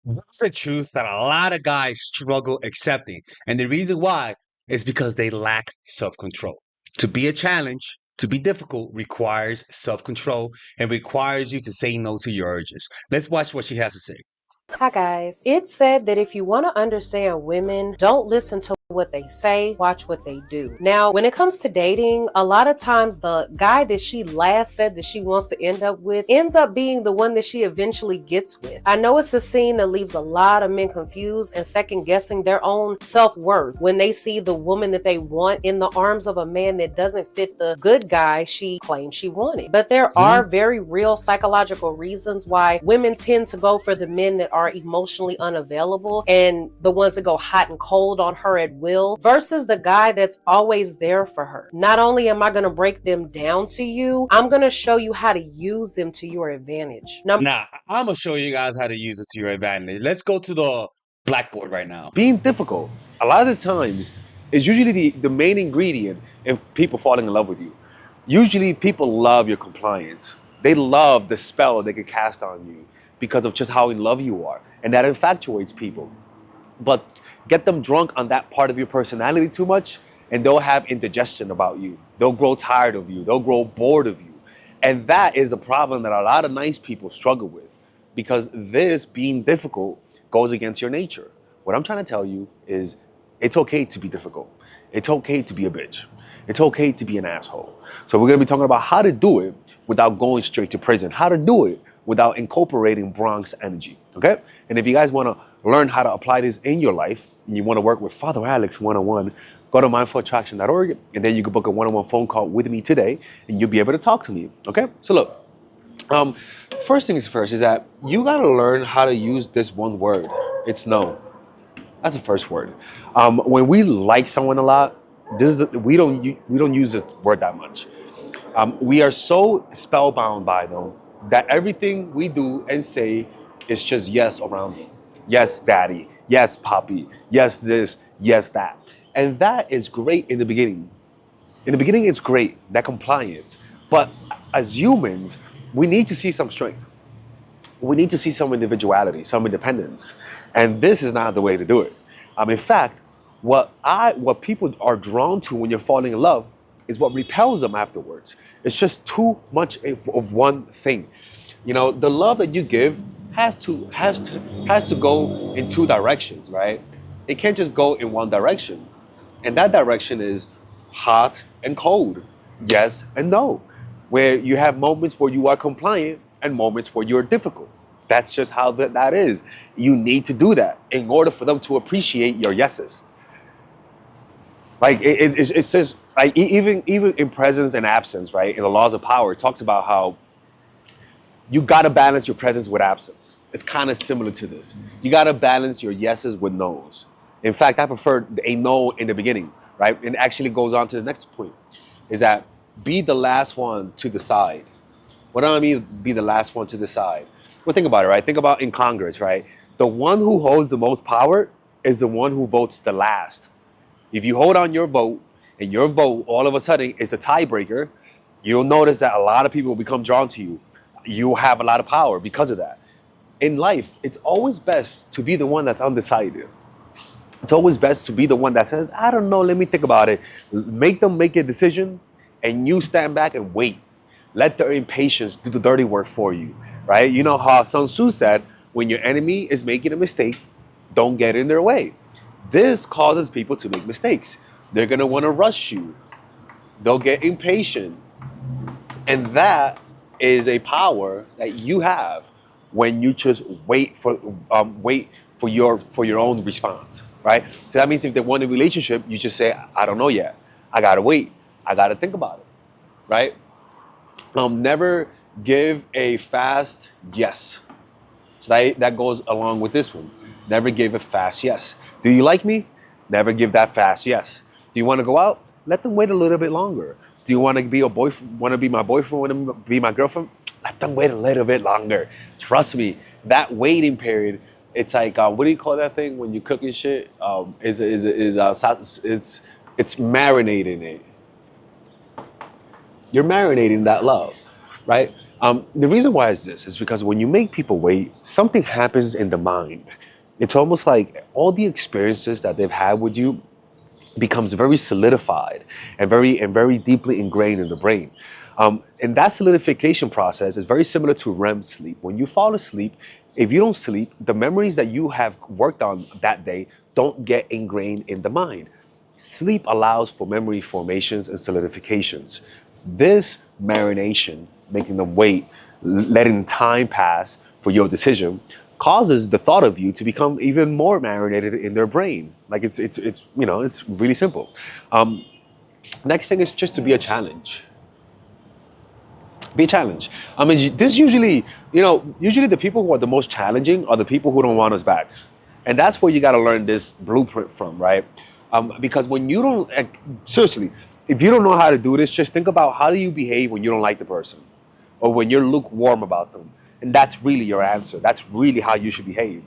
That's the truth that a lot of guys struggle accepting. And the reason why is because they lack self control. To be a challenge, to be difficult, requires self control and requires you to say no to your urges. Let's watch what she has to say. Hi guys. It said that if you want to understand women, don't listen to what they say, watch what they do. Now, when it comes to dating, a lot of times the guy that she last said that she wants to end up with ends up being the one that she eventually gets with. I know it's a scene that leaves a lot of men confused and second guessing their own self-worth when they see the woman that they want in the arms of a man that doesn't fit the good guy she claimed she wanted. But there are Mhm. very real psychological reasons why women tend to go for the men that are emotionally unavailable and the ones that go hot and cold on her at will versus the guy that's always there for her. Not only am I going to break them down to you, I'm going to show you how to use them to your advantage. Number Now, I'm going to show you guys how to use it to your advantage. Let's go to the blackboard right now. Being difficult, a lot of the times, is usually the main ingredient in people falling in love with you. Usually, people love your compliance. They love the spell they can cast on you because of just how in love you are. And that infatuates people. But get them drunk on that part of your personality too much, and they'll have indigestion about you. They'll grow tired of you. They'll grow bored of you. And that is a problem that a lot of nice people struggle with because this being difficult goes against your nature. What I'm trying to tell you is it's okay to be difficult. It's okay to be a bitch. It's okay to be an asshole. So we're going to be talking about how to do it without going straight to prison, how to do it without incorporating Bronx energy, okay? And if you guys want to learn how to apply this in your life and you want to work with Father Alex one-on-one, go to mindfulattraction.org and then you can book a one-on-one phone call with me today and you'll be able to talk to me, okay? So look, um, first things first is that you got to learn how to use this one word. It's no. That's the first word. When we like someone a lot, we don't use this word that much. We are so spellbound by them that everything we do and say is just yes around them. Yes, daddy. Yes, poppy. Yes, this. Yes, that. And that is great in the beginning. In the beginning, it's great, that compliance. But as humans, we need to see some strength. We need to see some individuality, some independence. And this is not the way to do it. In fact, what people are drawn to when you're falling in love is what repels them afterwards. It's just too much of one thing. You know, the love that you give has to go in two directions, right? It can't just go in one direction. And that direction is hot and cold, yes and no, where you have moments where you are compliant and moments where you're difficult. That's just how that is. You need to do that in order for them to appreciate your yeses. Like it's just like even in presence and absence, right? In the laws of power, it talks about how you got to balance your presence with absence. It's kind of similar to this. You got to balance your yeses with nos. In fact, I prefer a no in the beginning, right? And it actually goes on to the next point, is that be the last one to decide. What do I mean be the last one to decide? Well, think about it, right? Think about in Congress, right? The one who holds the most power is the one who votes the last. If you hold on your vote and your vote all of a sudden is the tiebreaker, you'll notice that a lot of people will become drawn to you. You have a lot of power because of that. In life, it's always best to be the one that's undecided. It's always best to be the one that says, I don't know, let me think about it. Make them make a decision and you stand back and wait. Let their impatience do the dirty work for you, right? You know how Sun Tzu said, when your enemy is making a mistake, don't get in their way. This causes people to make mistakes. They're gonna wanna rush you. They'll get impatient. And that is a power that you have when you just wait for your own response, right? So that means if they want a relationship, you just say, I don't know yet. I gotta wait. I gotta think about it, right? Never give a fast yes. So that goes along with this one. Never give a fast yes. Do you like me? Never give that fast yes. Do you want to go out? Let them wait a little bit longer. Do you want to be a boyfriend? Want to be my boyfriend? Want to be my girlfriend? Let them wait a little bit longer. Trust me, that waiting period. It's like what do you call that thing when you cooking shit? It's marinating it. You're marinating that love, right? The reason why is this is because when you make people wait, something happens in the mind. It's almost like all the experiences that they've had with you becomes very solidified and very deeply ingrained in the brain. And that solidification process is very similar to REM sleep. When you fall asleep, if you don't sleep, the memories that you have worked on that day don't get ingrained in the mind. Sleep allows for memory formations and solidifications. This marination, making them wait, letting time pass for your decision, causes the thought of you to become even more marinated in their brain. Like it's really simple. Next thing is just to be a challenge. Be a challenge. I mean, this usually, usually the people who are the most challenging are the people who don't want us back. And that's where you got to learn this blueprint from, right? Because when you don't, seriously, if you don't know how to do this, just think about how do you behave when you don't like the person or when you're lukewarm about them. And that's really your answer. That's really how you should behave.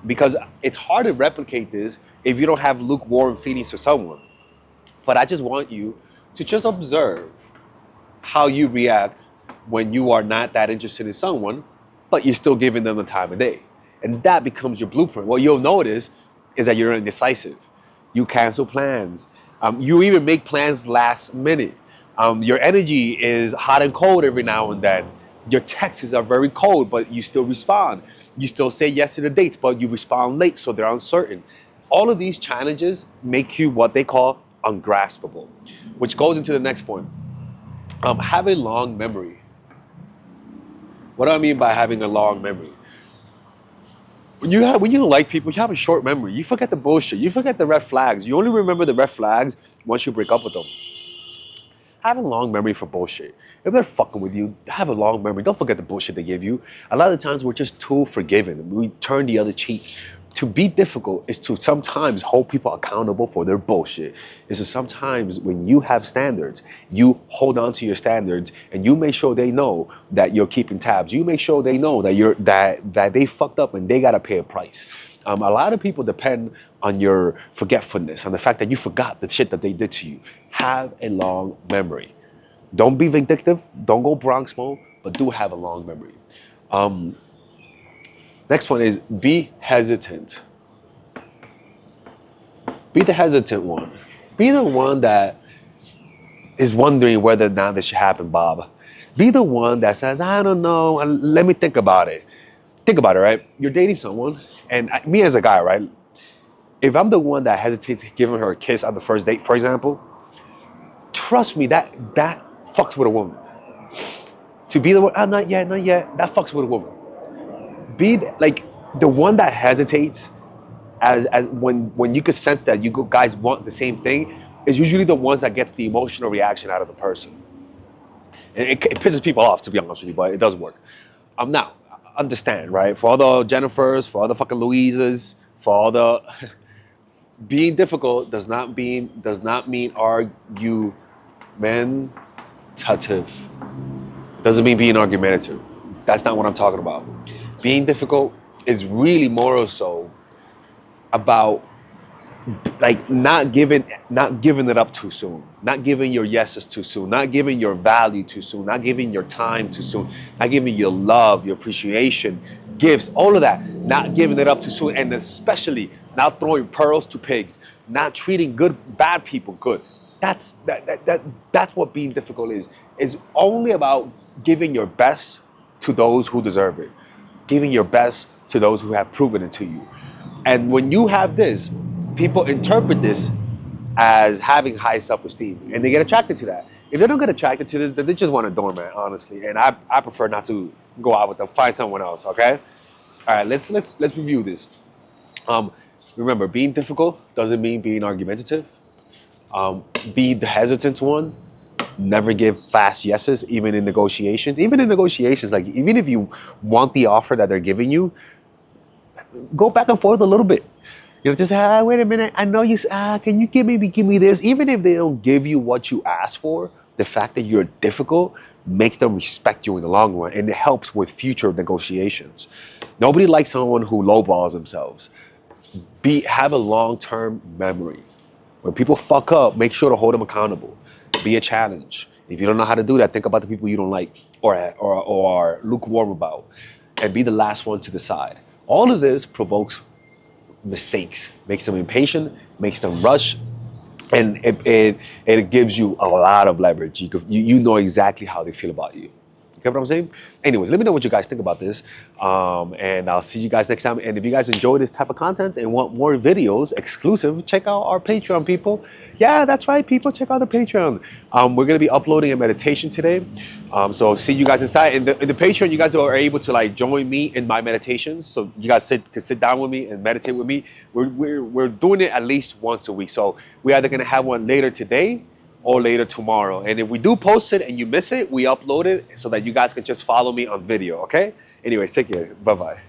Because it's hard to replicate this if you don't have lukewarm feelings for someone. But I just want you to just observe how you react when you are not that interested in someone, but you're still giving them the time of day. And that becomes your blueprint. What you'll notice is that you're indecisive. You cancel plans. You even make plans last minute. Your energy is hot and cold every now and then. Your texts are very cold, but you still respond. You still say yes to the dates, but you respond late, so they're uncertain. All of these challenges make you what they call ungraspable, which goes into the next point. Have a long memory. What do I mean by having a long memory? When you don't like people, you have a short memory. You forget the bullshit. You forget the red flags. You only remember the red flags once you break up with them. Have a long memory for bullshit. If they're fucking with you, have a long memory. Don't forget the bullshit they give you. A lot of the times we're just too forgiving. We turn the other cheek. To be difficult is to sometimes hold people accountable for their bullshit. Is to sometimes when you have standards, you hold on to your standards and you make sure they know that you're keeping tabs. You make sure they know that they fucked up and they gotta pay a price. A lot of people depend on your forgetfulness, on the fact that you forgot the shit that they did to you. Have a long memory. Don't be vindictive. Don't go Bronx mode, but do have a long memory. Next one is be hesitant. Be the hesitant one. Be the one that is wondering whether or not this should happen, Bob. Be the one that says, I don't know, let me think about it. Think about it, right? You're dating someone, and me as a guy, right? If I'm the one that hesitates giving her a kiss on the first date, for example, trust me, that fucks with a woman. To be the one, not yet, that fucks with a woman. Be like the one that hesitates as when you can sense that you guys want the same thing is usually the ones that gets the emotional reaction out of the person. And it pisses people off, to be honest with you, but it does work. Now, understand, right? For all the Jennifers, for all the fucking Louises, for all the being difficult does not mean argumentative. Doesn't mean being argumentative. That's not what I'm talking about. Being difficult is really more so about like not giving it up too soon, not giving your yeses too soon, not giving your value too soon, not giving your time too soon, not giving your love, your appreciation, gifts, all of that, not giving it up too soon, and especially not throwing pearls to pigs, not treating bad people good. That's what being difficult is. It's only about giving your best to those who deserve it, giving your best to those who have proven it to you. And when you have this, people interpret this as having high self-esteem, and they get attracted to that. If they don't get attracted to this, then they just want a doormat, honestly. And I prefer not to go out with them. Find someone else, okay? All right, let's review this. Remember, being difficult doesn't mean being argumentative. Be the hesitant one. Never give fast yeses, even in negotiations. Even in negotiations, like even if you want the offer that they're giving you, go back and forth a little bit. Just wait a minute. I know you. Can you give me this? Even if they don't give you what you asked for, the fact that you're difficult makes them respect you in the long run, and it helps with future negotiations. Nobody likes someone who lowballs themselves. Have a long-term memory. When people fuck up, make sure to hold them accountable. Be a challenge. If you don't know how to do that, think about the people you don't like or are lukewarm about, and be the last one to decide. All of this provokes mistakes, makes them impatient, makes them rush, and it gives you a lot of leverage. You know exactly how they feel about you. You get what I'm saying? Anyways, let me know what you guys think about this. And I'll see you guys next time. And if you guys enjoy this type of content and want more videos exclusive, check out our Patreon, people. Yeah, that's right, people. Check out the Patreon. We're going to be uploading a meditation today. So see you guys inside. In the Patreon, you guys are able to like join me in my meditations. So you guys can sit down with me and meditate with me. We're doing it at least once a week. So we're either going to have one later today or later tomorrow. And if we do post it and you miss it, we upload it so that you guys can just follow me on video, okay? Anyways, take care. Bye-bye.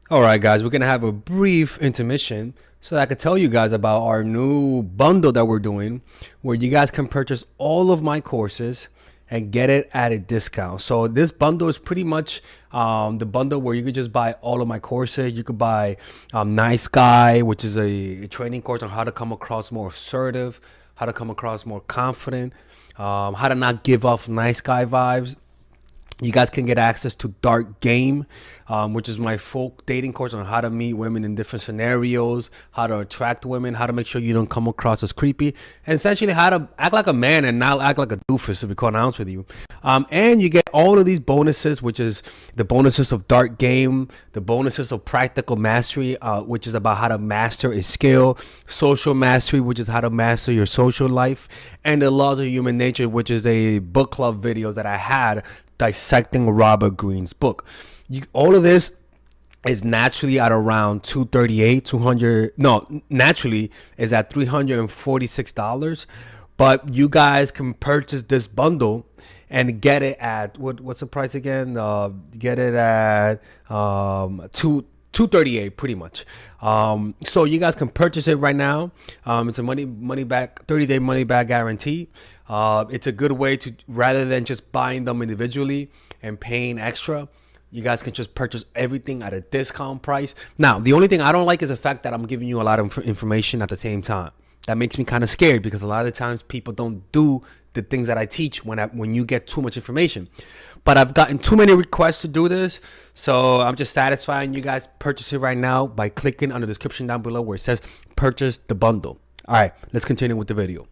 All right, guys, we're going to have a brief intermission so that I can tell you guys about our new bundle that we're doing where you guys can purchase all of my courses and get it at a discount. So this bundle is pretty much the bundle where you could just buy all of my courses. You could buy Nice Guy, which is a training course on how to come across more assertive, how to come across more confident, how to not give off nice guy vibes. You guys can get access to Dark Game, which is my full dating course on how to meet women in different scenarios, how to attract women, how to make sure you don't come across as creepy, and essentially how to act like a man and not act like a doofus, to be quite honest with you. And you get all of these bonuses, which is the bonuses of Dark Game, the bonuses of Practical Mastery, which is about how to master a skill, Social Mastery, which is how to master your social life, and the Laws of Human Nature, which is a book club videos that I had dissecting Robert Greene's book. All of this is naturally at around naturally is at $346, but you guys can purchase this bundle and get it at what's the price again? Get it at $238 pretty much. So you guys can purchase it right now. It's a money back 30-day money back guarantee. It's a good way to, rather than just buying them individually and paying extra, you guys can just purchase everything at a discount price. Now, the only thing I don't like is the fact that I'm giving you a lot of information at the same time. That makes me kind of scared because a lot of times people don't do the things that I teach when you get too much information. But I've gotten too many requests to do this, so I'm just satisfying you guys. Purchase it right now by clicking on the description down below where it says purchase the bundle. All right, let's continue with the video.